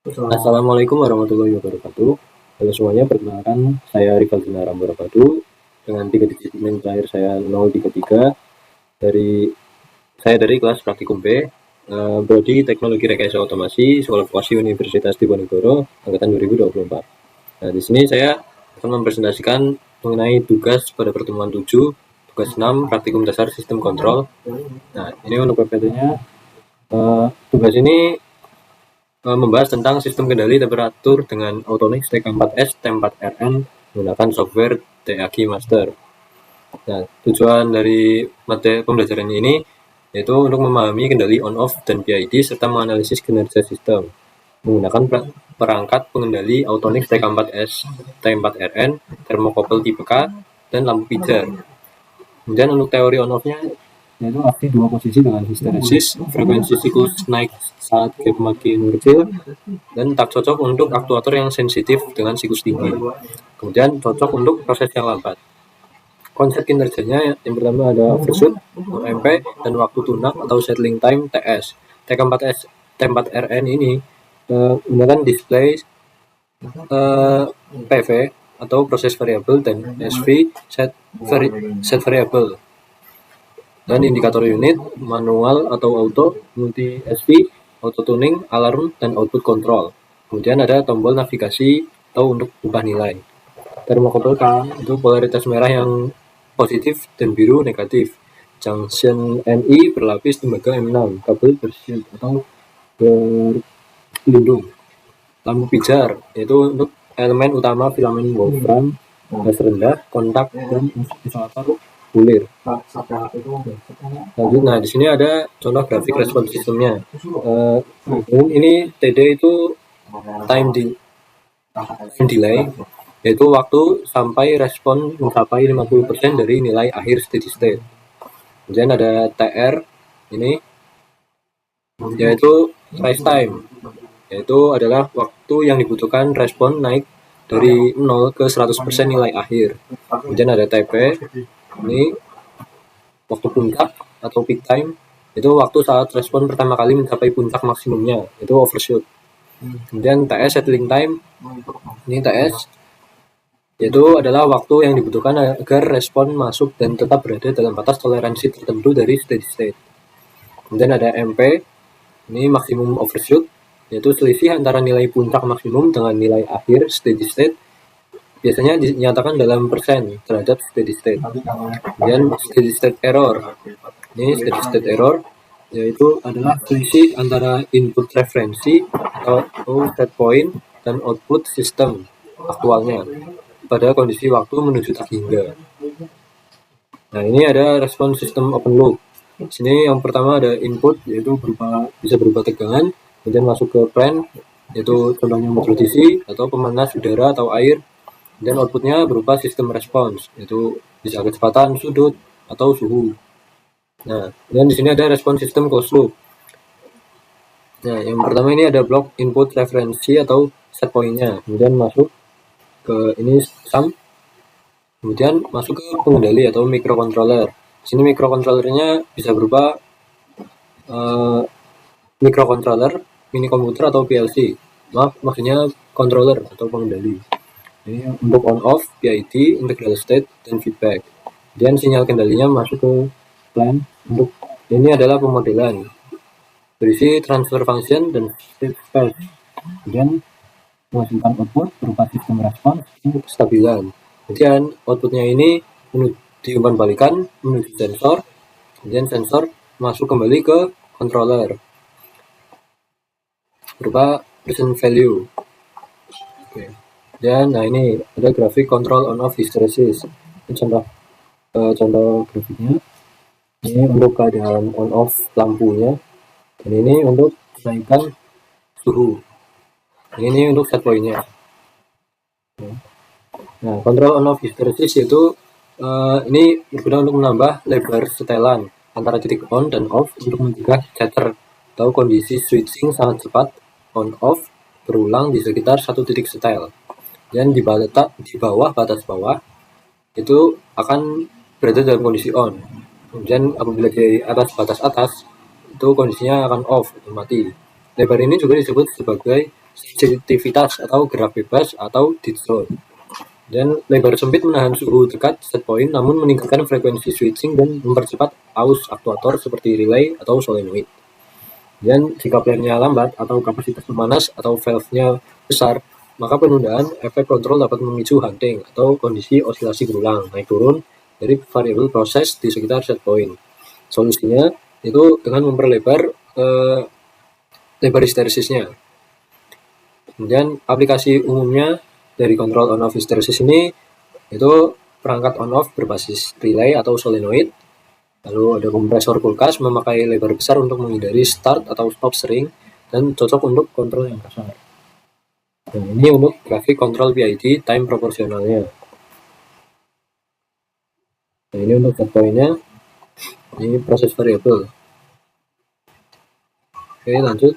Assalamualaikum warahmatullahi wabarakatuh. Halo semuanya, perkenalkan saya Rifal Dinar Ambarapadu dengan 3 digit NIM terakhir saya 033 dari kelas praktikum B, Prodi Teknologi Rekayasa Otomasi, Sekolah Vokasi Universitas Diponegoro, angkatan 2024. Nah, di sini saya akan mempresentasikan mengenai tugas pada pertemuan 7, tugas 6, praktikum dasar sistem kontrol. Nah, ini untuk PPT-nya. Tugas ini membahas tentang sistem kendali temperatur dengan Autonix TK4S T4RN menggunakan software TAG Master. Nah, tujuan dari materi pembelajaran ini yaitu untuk memahami kendali on-off dan PID serta menganalisis kinerja sistem menggunakan perangkat pengendali Autonix TK4S T4RN, termokopel tipe K, dan lampu pijar. Kemudian untuk teori on-off-nya yaitu aksi dua posisi dengan histeresis, frekuensi siklus naik saat gap makin kecil, dan tak cocok untuk aktuator yang sensitif dengan siklus tinggi. Kemudian cocok untuk proses yang lambat. Konsep kinerjanya yang pertama ada overshoot, MP, dan waktu tunak atau settling time TS. TK4S T4RN ini menggunakan display PV atau proses variable dan SV set variable, dan indikator unit manual atau auto, multi SV, auto tuning, alarm, dan output control. Kemudian ada tombol navigasi atau untuk ubah nilai. Termokopel K itu polaritas merah yang positif dan biru negatif. Junction NI berlapis tembaga M6, kabel bershield atau berlindung. Lampu pijar yaitu untuk elemen utama filamen wolfram, gas rendah, kontak, dan isolator bulir. Lanjut, nah di sini ada contoh grafik respon sistemnya. Ini TD itu time delay, yaitu waktu sampai respon mencapai 50% dari nilai akhir steady state. Kemudian ada TR ini, yaitu rise time, yaitu adalah waktu yang dibutuhkan respon naik dari 0 ke 100% nilai akhir. Kemudian ada TP, ini waktu puncak atau peak time, itu waktu saat respon pertama kali mencapai puncak maksimumnya, itu overshoot. Kemudian TS settling time, ini TS yaitu adalah waktu yang dibutuhkan agar respon masuk dan tetap berada dalam batas toleransi tertentu dari steady state. Kemudian ada MP, ini maksimum overshoot, yaitu selisih antara nilai puncak maksimum dengan nilai akhir steady state, biasanya dinyatakan dalam persen terhadap steady state. Kemudian steady state error, ini steady state error yaitu adalah selisih antara input referensi atau set point dan output sistem aktualnya pada kondisi waktu menuju terhingga. Nah, ini ada respon sistem open loop. Di sini yang pertama ada input, yaitu bisa berupa tegangan, kemudian masuk ke plan, yaitu contohnya motor DC atau pemanas udara atau air, dan outputnya berupa sistem respons, yaitu bisa kecepatan, sudut, atau suhu. Nah, dan di sini ada respon sistem closed loop. Nah, yang pertama ini ada blok input referensi atau set point-nya, kemudian masuk ke ini sum, kemudian masuk ke pengendali atau microcontroller. Di sini microcontrollernya bisa berupa microcontroller, mini komputer atau PLC. Maksudnya controller atau pengendali. Ini untuk on off, PID, integral state, dan feedback. Dan sinyal kendalinya masuk ke plan. Untuk ini adalah pemodelan berisi transfer function dan state space. Kemudian menghasilkan output berupa sistem respons untuk kestabilan. Kemudian outputnya ini diumpan balikan menuju sensor, kemudian sensor masuk kembali ke controller berupa present value. Oke. Dan nah ini ada grafik control on off hysteresis. Ini contoh grafiknya. Ini untuk keadaan on off lampunya, dan ini untuk kenaikan suhu. Ini untuk set point-nya. Nah, control on off hysteresis yaitu ini berguna untuk menambah lebar setelan antara titik on dan off untuk mencegah chatter atau kondisi switching sangat cepat on off berulang di sekitar satu titik setel. Dan di bawah batas bawah itu akan berada dalam kondisi on. Kemudian apabila di atas batas atas itu kondisinya akan off atau mati. Lebar ini juga disebut sebagai sensitivitas atau gerak bebas atau dead zone. Dan lebar sempit menahan suhu dekat set point namun meningkatkan frekuensi switching dan mempercepat aus aktuator seperti relay atau solenoid. Dan jika flare-nya lambat atau kapasitas pemanas atau valve-nya besar, maka penundaan efek kontrol dapat memicu hunting atau kondisi osilasi berulang naik turun dari variabel proses di sekitar set point. Solusinya itu dengan memperlebar lebar hysteresisnya. Kemudian aplikasi umumnya dari kontrol on-off hysteresis ini itu perangkat on-off berbasis relay atau solenoid. Lalu ada kompresor kulkas memakai lebar besar untuk menghindari start atau stop sering dan cocok untuk kontrol yang kasar. Nah, ini untuk grafik kontrol PID time proporsionalnya. Nah, ini untuk set point-nya. Ini proses variabel. Oke, lanjut.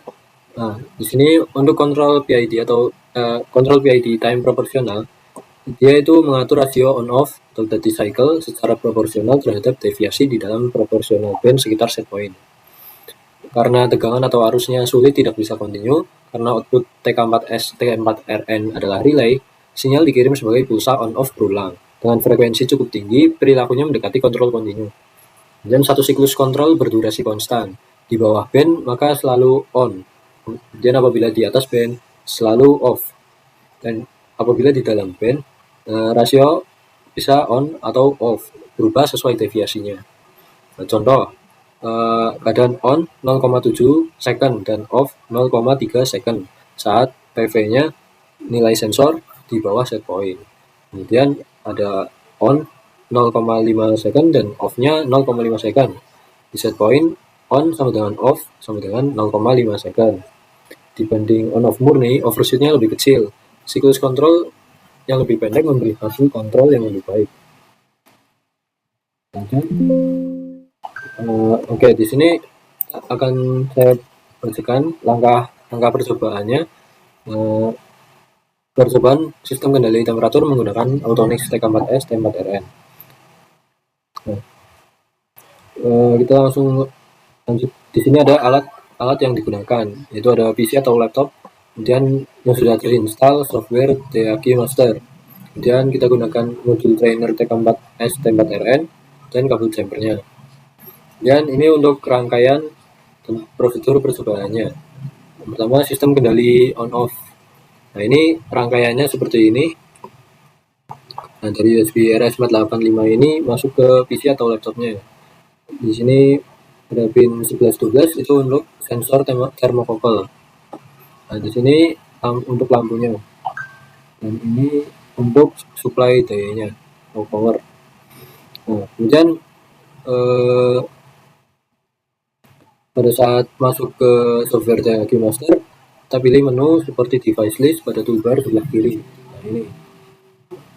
Nah, di sini untuk kontrol PID atau kontrol PID time proporsional, dia itu mengatur rasio on-off atau duty cycle secara proporsional terhadap deviasi di dalam proporsional band sekitar set point. Karena tegangan atau arusnya sulit tidak bisa kontinu, karena output TK4S, TK4RN adalah relay, sinyal dikirim sebagai pulsa on-off berulang. Dengan frekuensi cukup tinggi, perilakunya mendekati kontrol kontinu. Dan satu siklus kontrol berdurasi konstan. Di bawah band, maka selalu on. Dan apabila di atas band, selalu off. Dan apabila di dalam band, rasio bisa on atau off, berubah sesuai deviasinya. Nah, contoh, keadaan on 0,7 second dan off 0,3 second saat PV-nya nilai sensor di bawah set point. Kemudian ada on 0,5 second dan off-nya 0,5 second. Di set point, on sama dengan off sama dengan 0,5 second. Dibanding on-off murni, overshoot-nya lebih kecil. Siklus kontrol yang lebih pendek memberi hasil kontrol yang lebih baik. Oke, di sini akan saya bacakan langkah percobaannya. Percobaan sistem kendali temperatur menggunakan Autonix TK4S TK4RN. Nah, kita langsung lanjut. Di sini ada alat yang digunakan, yaitu ada PC atau laptop, kemudian yang sudah terinstall software DAQ Master. Kemudian kita gunakan modul trainer TK4S TK4RN dan kabel jumpernya. Dan ini untuk rangkaian prosedur percobaannya. Pertama, sistem kendali on-off. Nah, ini rangkaiannya seperti ini. Nah, dari USB RS485 ini masuk ke PC atau laptopnya. Di sini ada pin 11-12 itu untuk sensor thermocouple. Nah, di sini untuk lampunya. Dan ini untuk supply dayanya atau power. Nah, kemudian pada saat masuk ke software DAQ Master, kita pilih menu seperti device list pada toolbar sebelah kiri. Nah, ini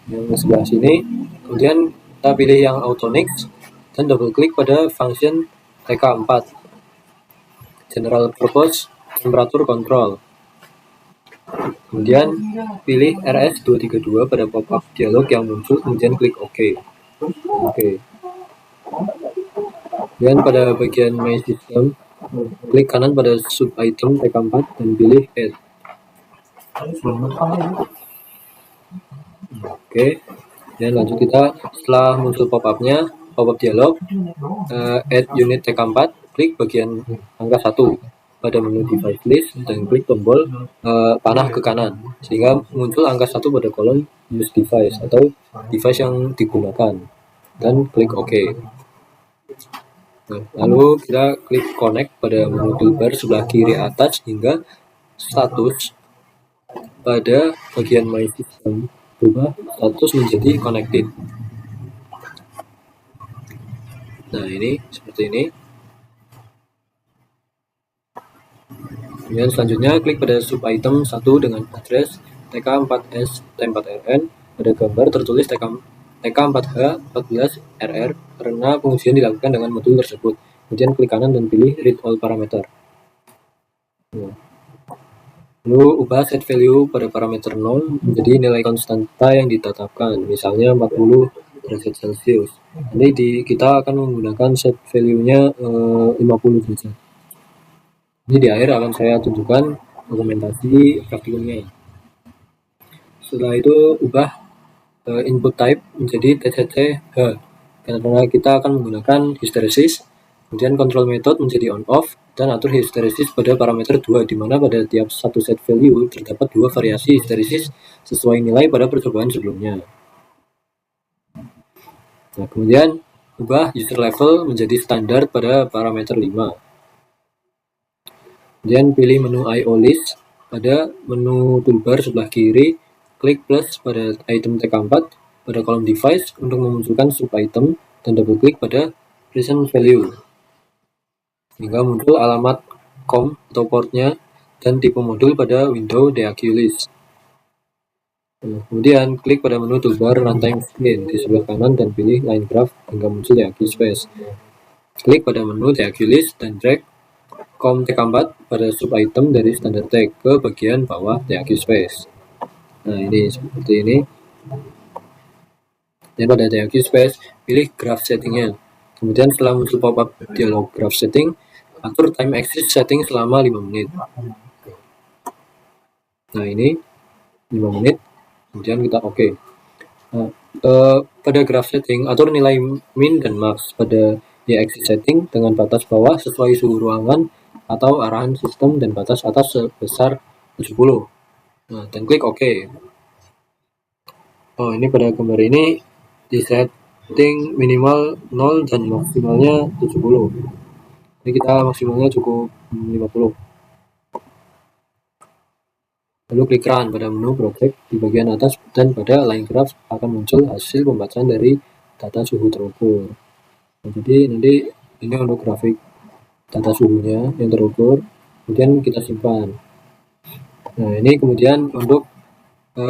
yang sebelah sini. Kemudian kita pilih yang Autonix dan double klik pada function TK4 General Purpose Temperature Control. Kemudian pilih RS232 pada pop-up dialog yang muncul, kemudian klik OK. Dan pada bagian My System, klik kanan pada sub item TK4 dan pilih Add. Oke. Dan lanjut kita, setelah muncul pop-up-nya, pop-up dialog, Add Unit TK4, klik bagian angka 1 pada menu device list dan klik tombol panah ke kanan sehingga muncul angka 1 pada kolom use device atau device yang digunakan dan klik OK. Nah, lalu kita klik connect pada menu toolbar sebelah kiri atas hingga status pada bagian My System berubah status menjadi connected. Nah, ini seperti ini. Kemudian selanjutnya klik pada sub item 1 dengan address TK4S T4RN. Pada gambar tertulis TK4H14RR karena pengujian dilakukan dengan modul tersebut. Kemudian klik kanan dan pilih read all parameter. Lalu ubah set value pada parameter 0 menjadi nilai konstanta yang ditetapkan, misalnya 40 derajat Celcius. Nanti kita akan menggunakan set value-nya 50 derajat. Ini di akhir akan saya tunjukkan dokumentasi praktikumnya. Setelah itu ubah input type menjadi TCCH karena kita akan menggunakan hysteresis. Kemudian control method menjadi on off dan atur hysteresis pada parameter 2, di mana pada tiap satu set value terdapat 2 variasi hysteresis sesuai nilai pada percobaan sebelumnya. Nah, kemudian ubah user level menjadi standar pada parameter 5. Kemudian pilih menu IO list pada menu toolbar sebelah kiri, klik plus pada item TK4 pada kolom device untuk memunculkan sub item dan double klik pada present value hingga muncul alamat COM atau portnya dan tipe modul pada window DAQ list. Kemudian klik pada menu toolbar runtime screen di sebelah kanan dan pilih line graph hingga muncul DAQ space. Klik pada menu DAQ list dan drag COM TK4 pada sub item dari standard tag ke bagian bawah DAQ space. Nah, ini seperti ini. Dan pada DAQ space pilih graph settingnya. Kemudian setelah muncul pop-up dialog graph setting, atur time axis setting selama 5 menit. Nah, ini 5 menit. Kemudian kita oke. Nah, pada graph setting atur nilai min dan max pada y-axis setting dengan batas bawah sesuai suhu ruangan atau arahan sistem dan batas atas sebesar 70. Nah, dan klik OK. Oh, ini pada gambar ini di setting minimal 0 dan maksimalnya 70. Ini kita maksimalnya cukup 50. Lalu klik run pada menu project di bagian atas dan pada line graph akan muncul hasil pembacaan dari data suhu terukur. Nah, jadi nanti ini untuk grafik data suhunya yang terukur, kemudian kita simpan. Nah, ini kemudian untuk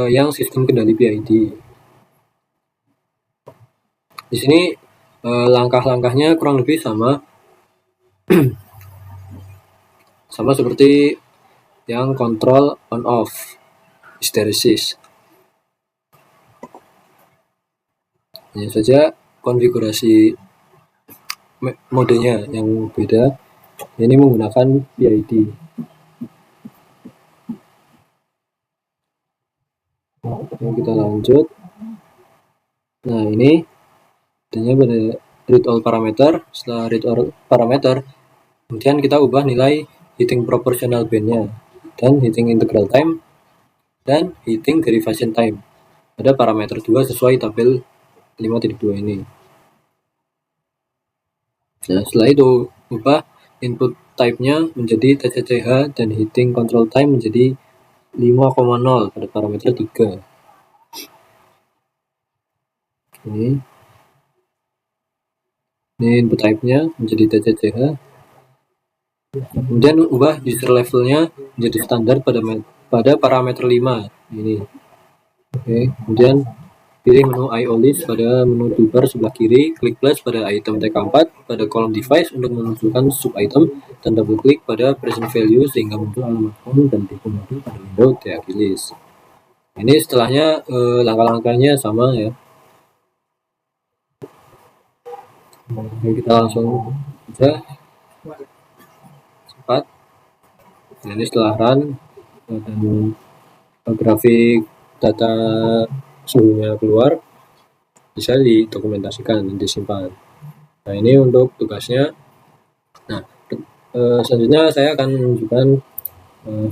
yang sistem kendali PID. Di sini langkah-langkahnya kurang lebih sama sama seperti yang kontrol on off hysteresis. Hanya saja konfigurasi modenya yang beda. Ini menggunakan PID. Nah, kita lanjut. Nah, ini adanya pada read all parameter. Setelah read all parameter, kemudian kita ubah nilai heating proportional band-nya dan heating integral time dan heating derivation time pada parameter 2 sesuai tabel 5.2 ini. Nah, setelah itu ubah input type-nya menjadi TCCH dan heating control time menjadi 5,0 pada parameter 3. Ini input type-nya menjadi TCCH. Kemudian ubah user levelnya menjadi standar pada parameter 5 ini. Oke, kemudian pilih menu IO list pada menu toolbar sebelah kiri, klik plus pada item TK4 pada kolom device untuk memunculkan sub item dan double klik pada present value sehingga muncul alamat COM dan tipe modul pada window DAQ list. Ini setelahnya langkah-langkahnya sama ya. Oke, kita langsung saja cepat. Nah, ini setelah run dan grafik data suhunya keluar, bisa didokumentasikan dan disimpan. Nah, ini untuk tugasnya. Nah, selanjutnya saya akan menunjukkan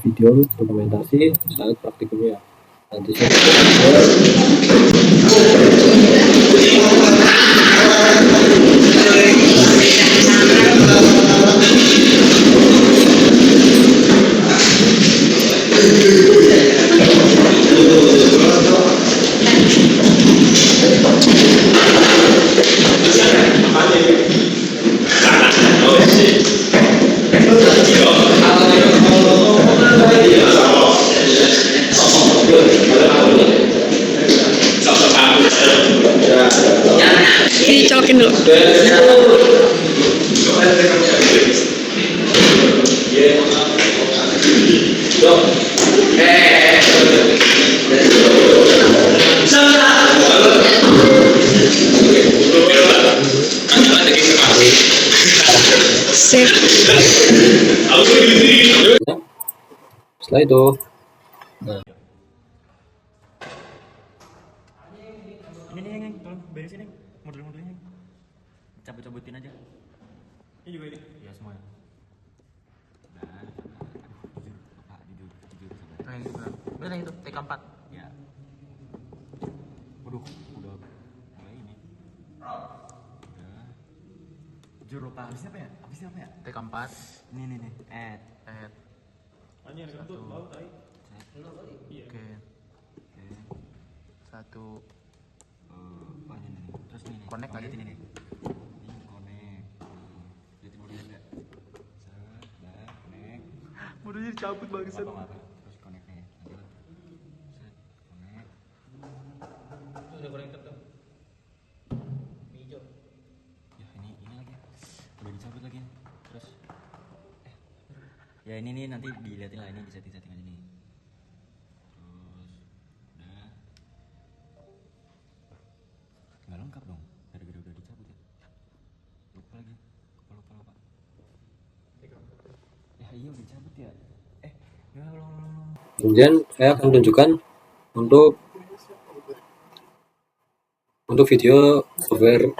video dokumentasi saat praktikumnya. Nanti saya dicolokin dulu. Setelah itu, nah, Ini nih, Neng, tolong beresin, Neng. Modul-modulnya, Neng. Cabut-cabutin aja. Ini juga ini? Iya, semua. Nah, jujur, Pak, jujur, sabar. Nah, yang itu bener yang itu TK4. Ya. Waduh, udah ini. Udah. Jujur lupa, habisnya apa ya? TK4. Ini nih. Add. Satu. Oke. Oke. Satu. Oh, ini nih. Terus ini nih. Connect lagi. Ini nih. Ini connect. Lihatin modulnya enggak? Set, dah, connect. Modulnya dicabut bangsat. Apa? Terus connect nih. Lanjut. Set, connect. Udah connected tuh. Hijau. Ya, ini lagi. Udah dicabut lagi. Terus ya ini nih nanti dilihatin lah, ini di setting aja nih. Terus udah nggak lengkap dong gara-gara udah dicabut ya. Lupa lagi, lupa. Ya iya udah dicabut ya. Ya Allah. kemudian saya akan tunjukkan untuk video software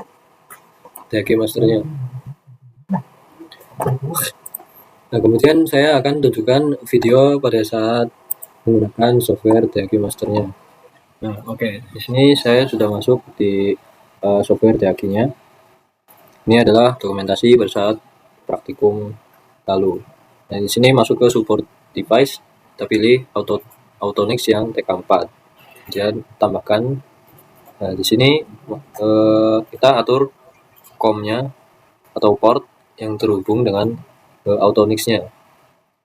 DAG masternya. Nah, kemudian saya akan tunjukkan video pada saat menggunakan software DAG masternya. Nah, oke. Di sini saya sudah masuk di software DAG-nya. Ini adalah dokumentasi pada saat praktikum lalu. Nah, di sini masuk ke support device, kita pilih Autonix yang TK4. Kemudian tambahkan. Nah, di sini kita atur COM-nya atau port yang terhubung dengan Autonix-nya.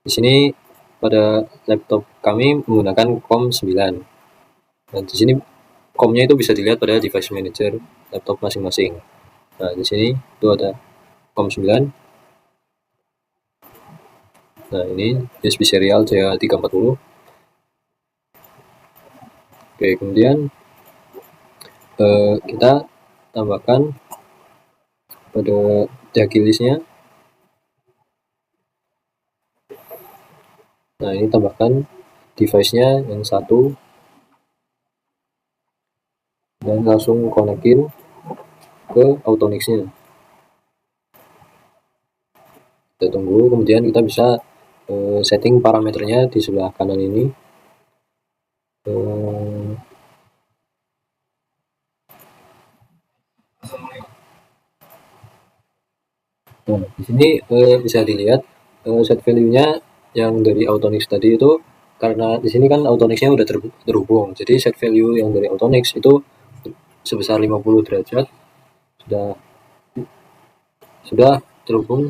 Di sini pada laptop kami menggunakan COM 9. Nah, di sini COM-nya itu bisa dilihat pada device manager laptop masing-masing. Nah, di sini itu ada COM 9. Nah, ini USB serial J340. Oke, kemudian kita tambahkan pada DAG listnya. Nah, ini tambahkan device-nya yang satu dan langsung konekin ke Autonix-nya. Kita tunggu, kemudian kita bisa setting parameternya di sebelah kanan ini. Nah, di sini bisa dilihat set value-nya yang dari Autonix tadi itu, karena di sini kan Autonix-nya udah terhubung. Jadi set value yang dari Autonix itu sebesar 50 derajat sudah terhubung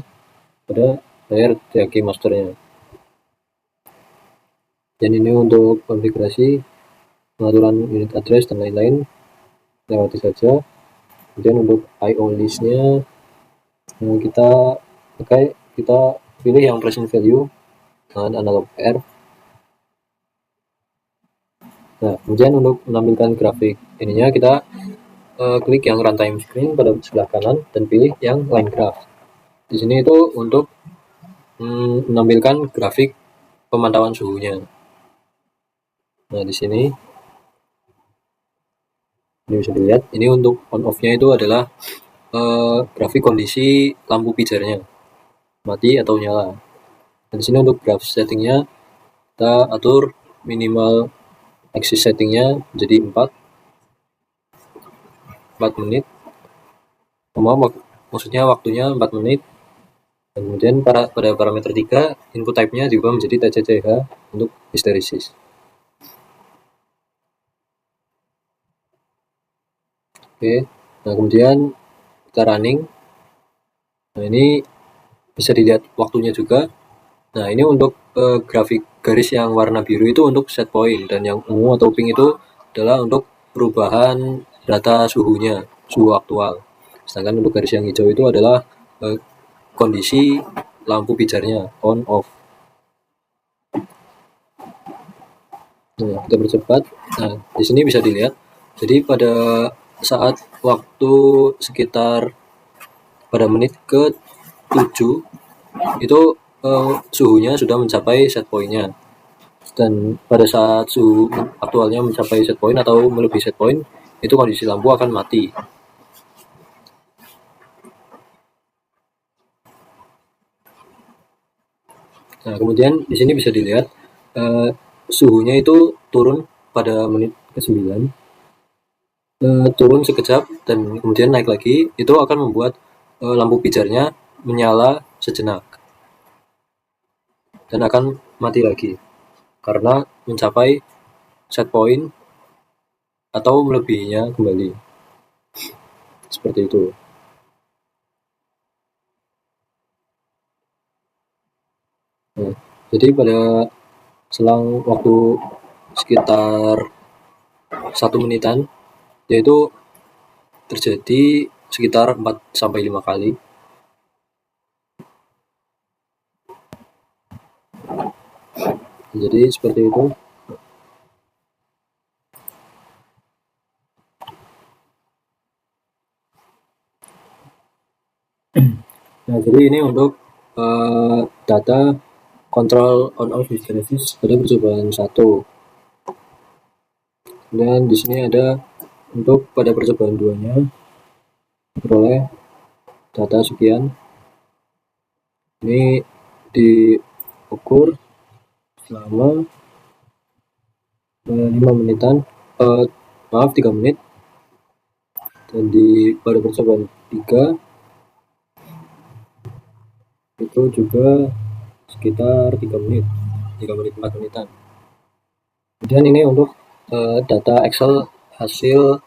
pada layar DAG masternya. Dan ini untuk konfigurasi pengaturan unit address dan lain-lain, lewati saja. Kemudian untuk I/O list-nya kita pilih yang present value dengan analog R. Nah, kemudian untuk menampilkan grafik ininya kita klik yang runtime screen pada sebelah kanan dan pilih yang line graph. Di sini itu untuk menampilkan grafik pemantauan suhunya. Nah, di sini ini bisa dilihat, ini untuk on off-nya itu adalah grafik kondisi lampu pijarnya mati atau nyala. Dan di sini untuk graph settingnya kita atur minimal axis settingnya jadi 4 menit, maksudnya waktunya 4 menit. Dan kemudian pada parameter 3 input type-nya diubah menjadi TCCH untuk hysteresis. Oke, nah kemudian kita running. Nah, ini bisa dilihat waktunya juga. Nah, ini untuk grafik garis yang warna biru itu untuk set point, dan yang ungu atau pink itu adalah untuk perubahan data suhunya, suhu aktual. Sedangkan untuk garis yang hijau itu adalah kondisi lampu pijarnya on off. Nah, kita percepat. Nah, di sini bisa dilihat. Jadi pada saat waktu sekitar pada menit ke-7 itu suhunya sudah mencapai set point-nya. Dan pada saat suhu aktualnya mencapai set point atau melebihi set point, itu kondisi lampu akan mati. Nah, kemudian di sini bisa dilihat suhunya itu turun pada menit ke-9, turun sekejap dan kemudian naik lagi. Itu akan membuat lampu pijarnya menyala sejenak dan akan mati lagi karena mencapai set point atau melebihinya kembali. Seperti itu. Nah, jadi pada selang waktu sekitar 1 menitan, yaitu terjadi sekitar 4-5 kali. Jadi seperti itu. Nah, jadi ini untuk data kontrol on-off hysteresis pada percobaan 1. Dan di sini ada untuk pada percobaan 2-nya peroleh data sekian. Ini diukur selama 5 menitan, 3 menit. Dan di pada percobaan 3 itu juga sekitar 3 menit 4 menitan. Kemudian ini untuk data Excel hasil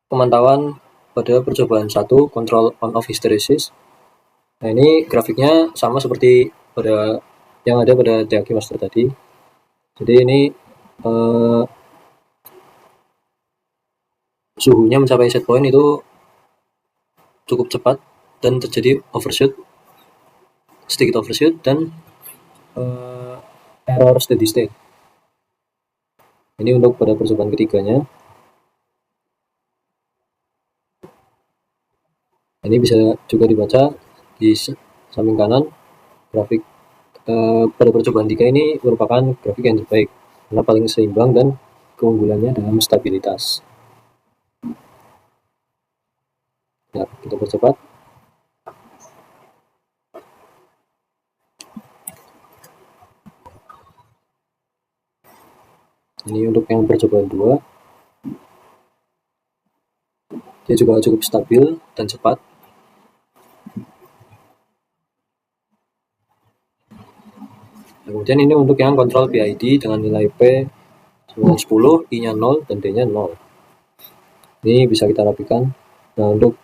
pemantauan pada percobaan 1 kontrol on-off hysteresis. Nah, ini grafiknya sama seperti pada yang ada pada DAQ master tadi. Jadi ini suhunya mencapai set point itu cukup cepat dan terjadi sedikit overshoot dan error steady state. Ini untuk pada percobaan ketiganya. Ini bisa juga dibaca di samping kanan. Grafik pada percobaan 3 ini merupakan grafik yang terbaik karena paling seimbang dan keunggulannya dalam stabilitas. Nah, kita percepat. Ini untuk yang percobaan 2. Dia juga cukup stabil dan cepat. Kemudian ini untuk yang kontrol PID dengan nilai P 10, I-nya 0 dan D-nya 0. Ini bisa kita rapikan. Nah, untuk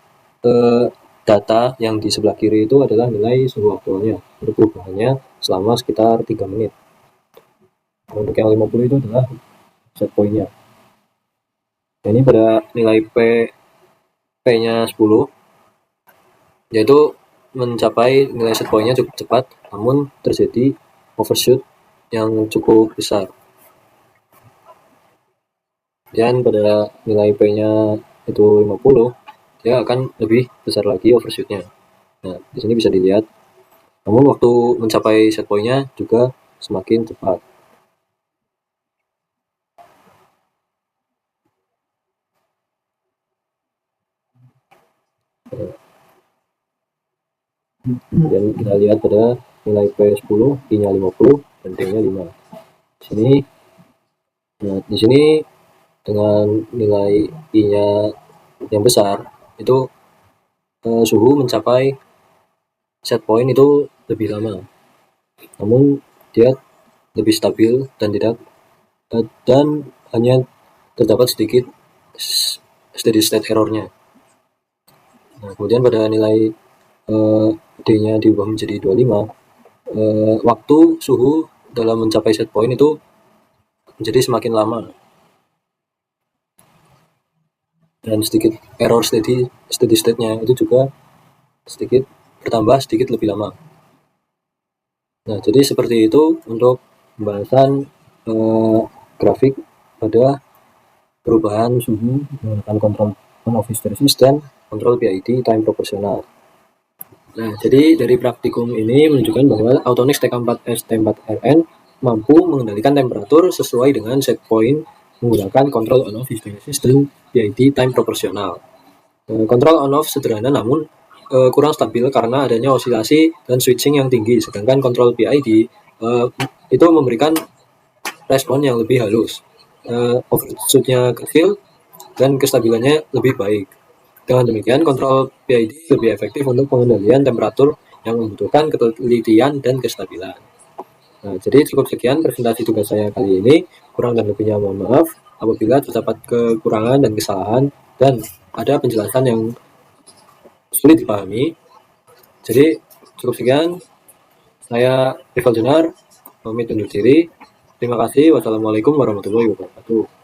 data yang di sebelah kiri itu adalah nilai suhu aktualnya untuk perubahannya selama sekitar 3 menit. Nah, untuk yang 50 itu adalah set point-nya. Nah, ini pada nilai P-nya 10, yaitu mencapai nilai set point-nya cukup cepat, namun terjadi overshoot yang cukup besar. Dan pada nilai P-nya itu 50, dia akan lebih besar lagi overshoot-nya. Nah, di sini bisa dilihat. Namun waktu mencapai set point-nya juga semakin cepat. Dan kita lihat pada nilai P10, I-nya 50 dan D-nya 5. Di sini dengan nilai I-nya yang besar itu suhu mencapai set point itu lebih lama. Namun dia lebih stabil dan hanya terdapat sedikit steady state error-nya. Nah, kemudian pada nilai D-nya diubah menjadi 25, waktu suhu dalam mencapai set point itu menjadi semakin lama. Dan sedikit error steady state-nya itu juga sedikit bertambah sedikit lebih lama. Nah, jadi seperti itu untuk pembahasan grafik pada perubahan suhu menggunakan kontrol on-off hysteresis dan kontrol PID time proporsional. Nah, jadi dari praktikum ini menunjukkan bahwa Autonix TK4S T4RN mampu mengendalikan temperatur sesuai dengan set point menggunakan control on off histeresis dan PID time proporsional. Kontrol on off sederhana namun kurang stabil karena adanya osilasi dan switching yang tinggi, sedangkan kontrol PID itu memberikan respon yang lebih halus, overshoot-nya kecil dan kestabilannya lebih baik. Dengan demikian, kontrol PID lebih efektif untuk pengendalian temperatur yang membutuhkan ketelitian dan kestabilan. Nah, jadi cukup sekian presentasi tugas saya kali ini. Kurang dan lebihnya mohon maaf apabila terdapat kekurangan dan kesalahan dan ada penjelasan yang sulit dipahami. Jadi cukup sekian. Saya Rival Junar, pamit undur diri. Terima kasih. Wassalamualaikum warahmatullahi wabarakatuh.